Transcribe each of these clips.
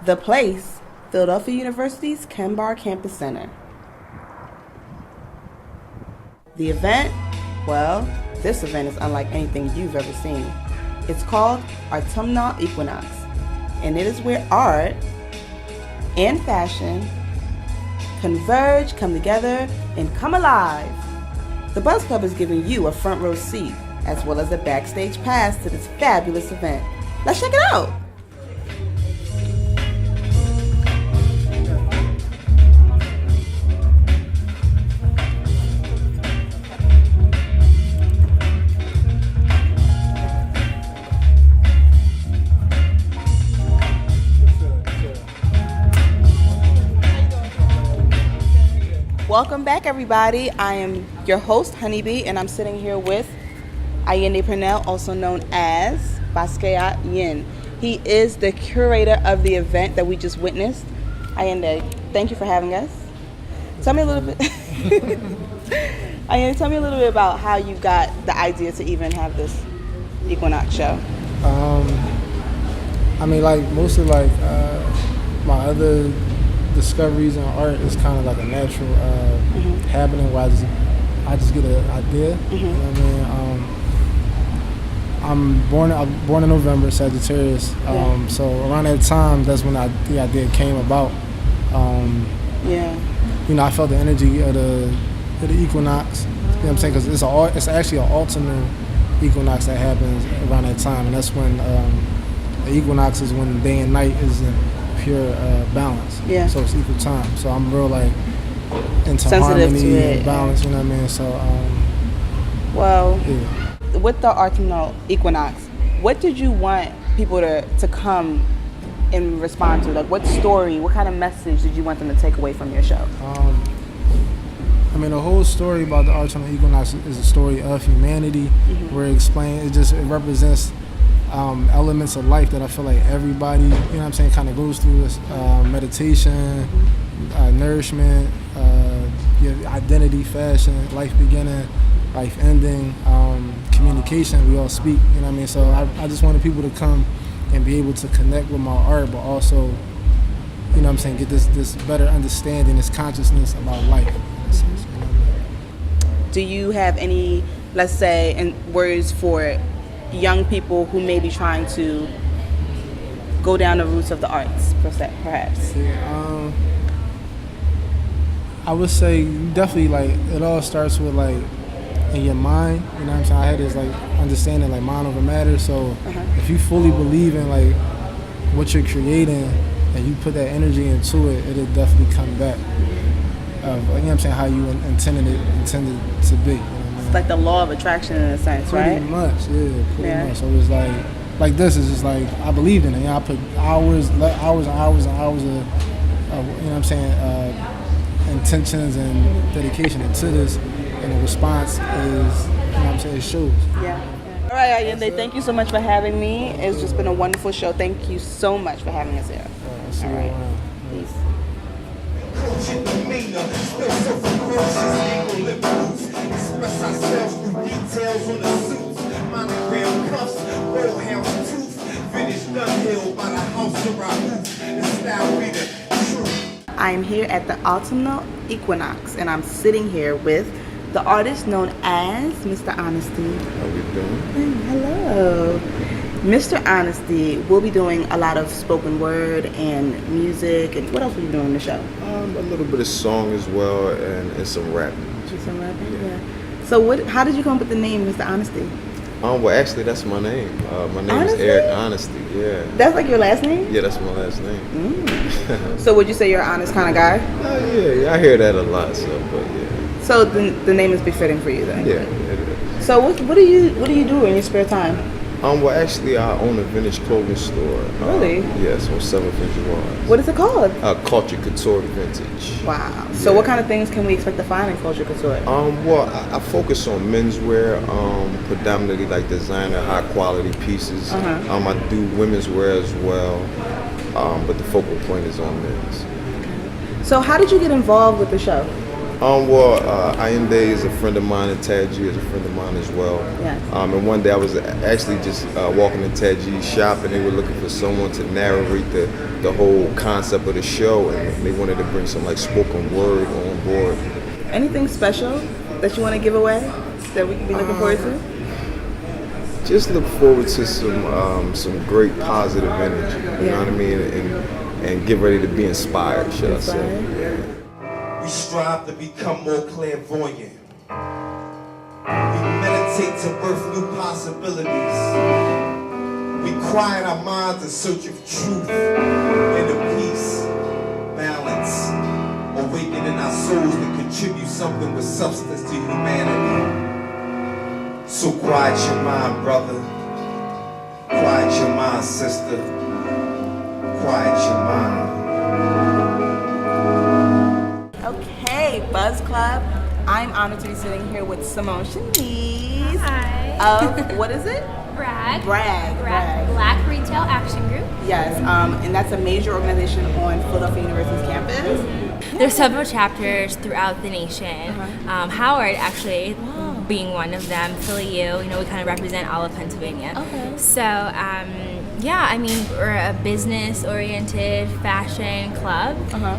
The place, Philadelphia University's Kembar Campus Center. The event, well, this event is unlike anything you've ever seen. It's called Artumnal Equinox, and it is where art and fashion converge, come together, and come alive. The Buzz Club is giving you a front row seat, as well as a backstage pass to this fabulous event. Let's check it out. Welcome back, everybody. I am your host, Honeybee, and I'm sitting here with Allende Purnell, also known as Basquiat Yin. He is the curator of the event that we just witnessed. Allende, thank you for having us. Tell me a little bit. Allende, tell me a little bit about how you got the idea to even have this Equinox show. Mostly my other discoveries in art is kind of like a natural happening where I just get an idea. You know what I mean? I'm born in November, Sagittarius. So around that time, that's when the idea came about. I felt the energy of the equinox. You know what I'm saying? Because it's actually an autumnal equinox that happens around that time, and that's when the equinox is when day and night is in pure balance. Yeah. So it's equal time. So I'm real into sensitive harmony and balance. You know what I mean? So with the Artumnal Equinox, what did you want people to come and respond to? Like, what story, what kind of message did you want them to take away from your show? The whole story about the Artumnal Equinox is a story of humanity. Where it represents elements of life that I feel like everybody, kind of goes through this meditation, nourishment, your identity, fashion, life beginning, life ending, communication, we all speak, So I just wanted people to come and be able to connect with my art, but also, get this better understanding, this consciousness about life. Do you have any, let's say, words for young people who may be trying to go down the roots of the arts, perhaps? I would say definitely it all starts with in your mind. I had this understanding mind over matter. So if you fully believe in what you're creating and you put that energy into it, it'll definitely come back. How you intended to be. It's like the law of attraction in a sense, pretty right? Much. So it's like this is just I believed in it. I put hours and hours of intentions and dedication into this, and the response is, it shows. Yeah. All right, Allende, thank you so much for having me. It's just been a wonderful show. Thank you so much for having us here. See you around. Peace. Express ourselves through details on the suits, monogram cuffs, roadhouse tooth, finished Dunhill by the house of Raoof, and style be the truth. I am here at the Autumnal Equinox, and I'm sitting here with the artist known as Mr. Honesty. How you doing? Hello. Mr. Honesty will be doing a lot of spoken word and music, and what else will you doing in the show? A little bit of song as well, and some rapping. Some rapping? Yeah. So how did you come up with the name Mr. Honesty? Well, actually, that's my name. My name Honesty? is Eric Honesty, yeah. That's like your last name? Yeah, that's my last name. So would you say you're an honest kind of guy? Yeah, I hear that a lot, but yeah. So the name is befitting for you then? Yeah, it is. So what do you do in your spare time? Actually, I own a vintage clothing store. Really? Yes, on 7th and Juwan. What is it called? Culture Couture Vintage. Wow. So what kind of things can we expect to find in Culture Couture? I focus on menswear, predominantly designer, high quality pieces. I do women's wear as well, but the focal point is on men's. So how did you get involved with the show? Ayende is a friend of mine, and Taji is a friend of mine as well. Yes. And one day I was actually just walking in Taji's shop, and they were looking for someone to narrate the whole concept of the show, and they wanted to bring some like spoken word on board. Anything special that you want to give away that we can be looking forward to? Just look forward to some great positive energy. You know what I mean, and get ready to be inspired, should I say? We strive to become more clairvoyant. We meditate to birth new possibilities. We quiet our minds in search of truth, inner peace, balance, awakening our souls to contribute something with substance to humanity. So quiet your mind, brother. Quiet your mind, sister. Quiet your mind. Okay, Buzz Club. I'm honored to be sitting here with Simone Shanice. Hi. Of, what is it? Bragg. Bragg. Black Retail Action Group. Yes, and that's a major organization on Philadelphia University's campus. There's several chapters throughout the nation. Howard actually being one of them. Philly U, we kind of represent all of Pennsylvania. Okay. So, yeah, I mean, we're a business-oriented fashion club,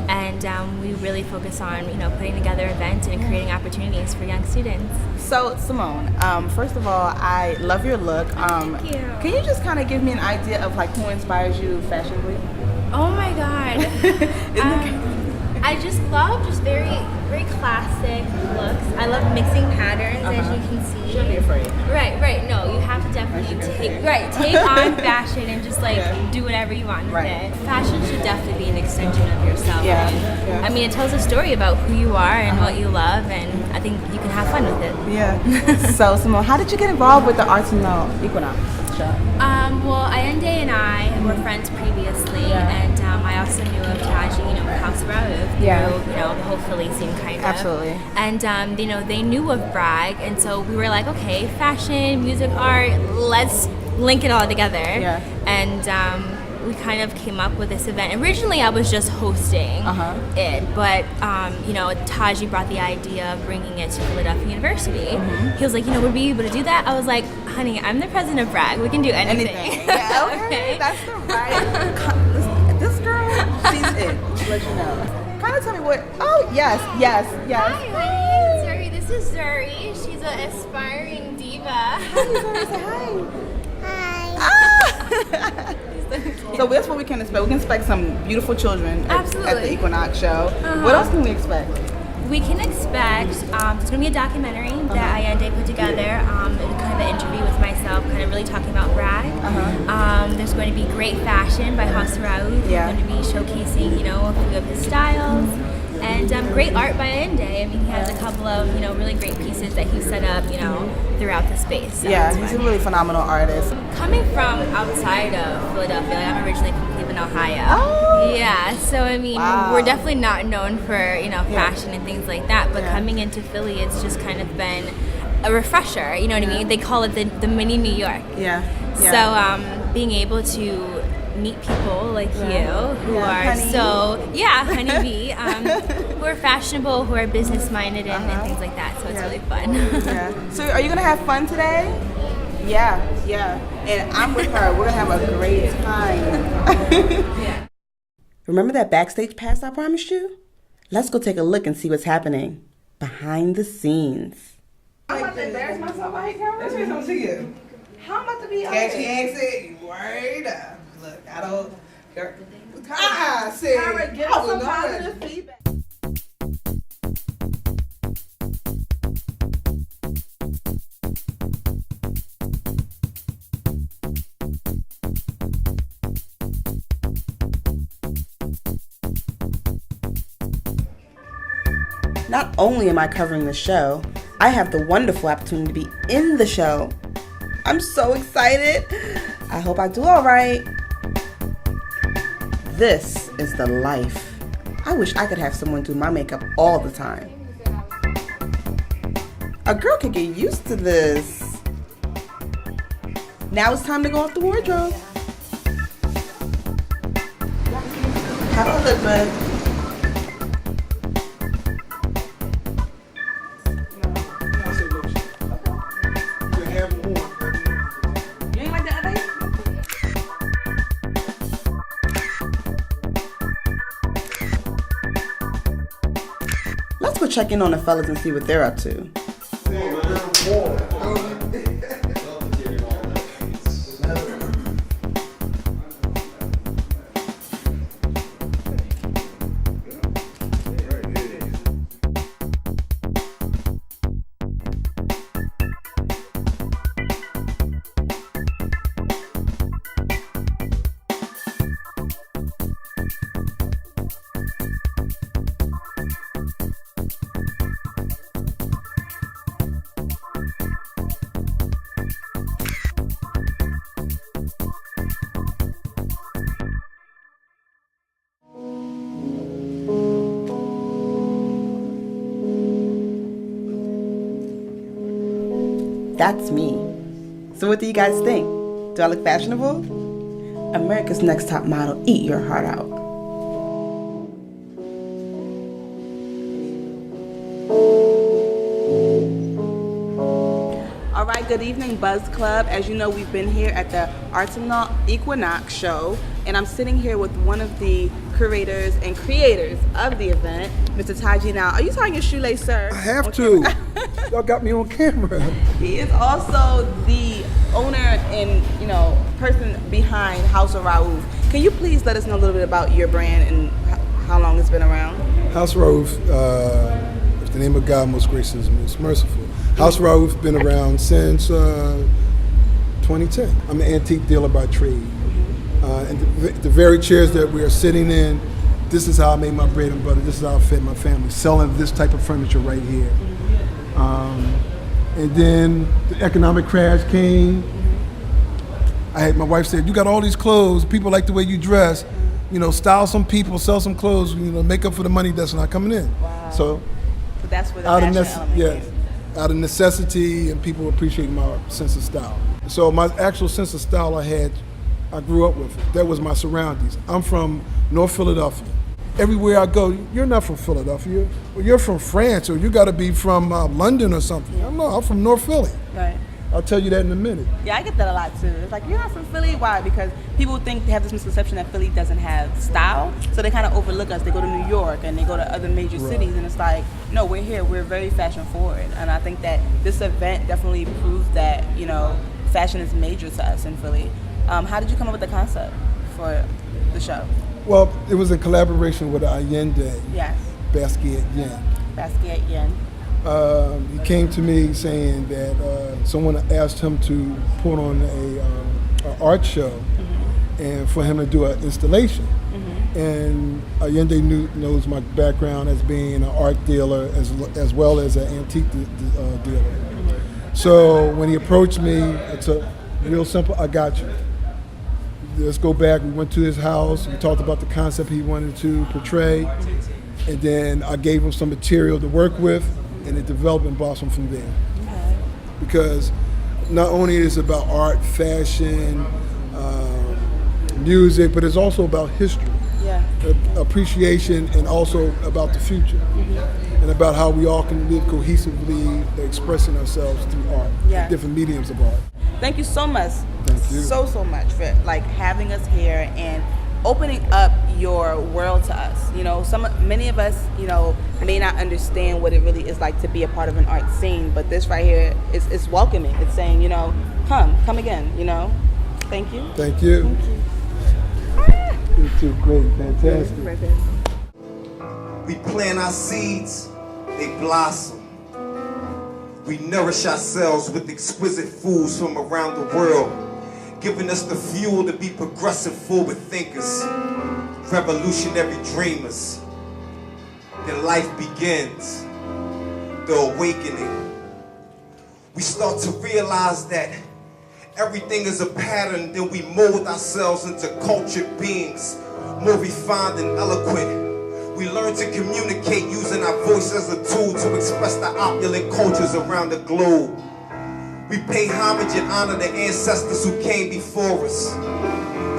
and we really focus on, putting together events and creating opportunities for young students. So, Simone, first of all, I love your look. Thank you. Can you just kind of give me an idea of like who inspires you fashionably? Oh my God. I just love very, very classic looks. I love mixing patterns, as you can see. Don't be afraid. Right. No, you have to definitely take on fashion and just do whatever you want with Right. it. Fashion should definitely be an extension of yourself. Yeah. I mean, it tells a story about who you are and what you love, and I think you can have fun with it. Yeah. So, Simone, how did you get involved with the Artumnal Equinox show? Well, Ayende and I were friends previously, and I also knew of Taji, House Raoof, through, the whole Philly scene, kind of. Absolutely. And, they knew of Bragg, and so we were like, okay, fashion, music, art, let's link it all together. Yeah. And we kind of came up with this event. Originally, I was just hosting it, but, Taji brought the idea of bringing it to Philadelphia University. He was like, would we be able to do that? I was like, honey, I'm the president of Bragg. We can do anything. Yeah, okay. That's the right. This girl, she's it. Just let you know. Kind of tell me what. Oh, yes. Hi, honey. Zuri, this is Zuri. She's an aspiring diva. Hi. So that's what we can expect. We can expect some beautiful children at the Equinox show. What else can we expect? We can expect, there's going to be a documentary that Ayende put together, kind of an interview with myself, kind of really talking about Bragg. There's going to be great fashion by House Raoof. We're going to be showcasing, a few of his styles. And great art by Ayende. I mean, he has a couple of, really great pieces that he set up, throughout the space. So he's a really phenomenal artist. Coming from outside of Philadelphia, I'm originally from Cleveland, Ohio. Oh! Yeah, so I mean, we're definitely not known for, fashion and things like that, but coming into Philly, it's just kind of been a refresher, you know what I mean? They call it the mini New York. So being able to meet people like you who are honeybee, who are fashionable, who are business minded and things like that. So it's really fun. So are you gonna have fun today? Yeah. And I'm with her. We're gonna have a great time. Remember that backstage pass I promised you? Let's go take a look and see what's happening behind the scenes. I'm about to embarrass myself on camera. Let's read something to you. How I'm about to be catchy accent. Word up. Look, I don't. Sarah, give us some positive feedback. Not only am I covering the show, I have the wonderful opportunity to be in the show. I'm so excited. I hope I do all right. This is the life. I wish I could have someone do my makeup all the time. A girl could get used to this. Now it's time to go off the wardrobe. How do I look, bud? check in on the fellas and see what they're up to. That's me. So what do you guys think? Do I look fashionable? America's Next Top Model, eat your heart out. All right, good evening, Buzz Club. As you know, we've been here at the Artumnal Equinox show, and I'm sitting here with one of the curators and creators of the event, Mr. Taji. Now, are you tying your shoelace, sir? I have to. Y'all got me on camera. He is also the owner and, person behind House of Raoof. Can you please let us know a little bit about your brand and how long it's been around? House Raoof, the name of God, most gracious, most merciful. House Raoof been around since 2010. I'm an antique dealer by trade. And the very chairs that we are sitting in, this is how I made my bread and butter. This is how I fed my family, selling this type of furniture right here. And then the economic crash came. My wife said, you got all these clothes, people like the way you dress, style some people, sell some clothes, make up for the money that's not coming in. Wow. So that's where the fashion element is. Out of necessity, and people appreciate my sense of style. So my actual sense of style I grew up with it. That was my surroundings. I'm from North Philadelphia. Everywhere I go, you're not from Philadelphia, or you're from France, or you got to be from London or something. No, I'm from North Philly. Right. I'll tell you that in a minute. Yeah, I get that a lot too. It's like, you're not from Philly? Why? Because people think they have this misconception that Philly doesn't have style, so they kind of overlook us. They go to New York and they go to other major cities, and it's like, no, we're here. We're very fashion forward, and I think that this event definitely proves that fashion is major to us in Philly. How did you come up with the concept for the show? Well, it was in collaboration with Allende. Yes. Basquiat Yin. Basquiat Yin. He came to me saying that someone asked him to put on an art show, and for him to do an installation. And Allende knows my background as being an art dealer as well as an antique dealer. So when he approached me, it's real simple, I got you. Let's go back. We went to his house. We talked about the concept he wanted to portray. And then I gave him some material to work with, and it developed and blossomed from there. Okay. Because not only is it about art, fashion, music, but it's also about history. Yeah. Appreciation, and also about the future. And about how we all can live cohesively expressing ourselves through art, different mediums of art. Thank you so much. Thank you. So much for having us here and opening up your world to us. Many of us, may not understand what it really is like to be a part of an art scene, but this right here is welcoming. It's saying, come again, Thank you. Thank you. Thank you. You too, great, fantastic. We plant our seeds, they blossom. We nourish ourselves with exquisite foods from around the world, giving us the fuel to be progressive forward thinkers, revolutionary dreamers. Then life begins, the awakening. We start to realize that everything is a pattern, then we mold ourselves into cultured beings, more refined and eloquent. We learn to communicate using our voice as a tool to express the opulent cultures around the globe. We pay homage and honor the ancestors who came before us.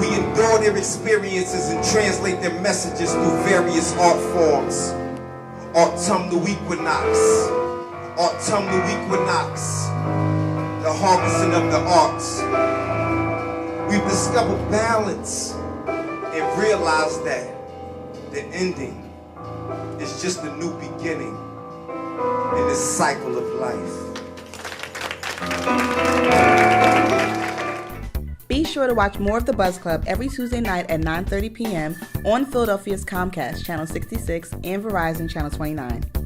We endure their experiences and translate their messages through various art forms. Autumnal Equinox. Autumnal Equinox. The harvesting of the arts. We've discovered balance and realized that the ending is just a new beginning. in this cycle of life. Be sure to watch more of The Buzz Club every Tuesday night at 9:30 p.m. on Philadelphia's Comcast, Channel 66, and Verizon, Channel 29.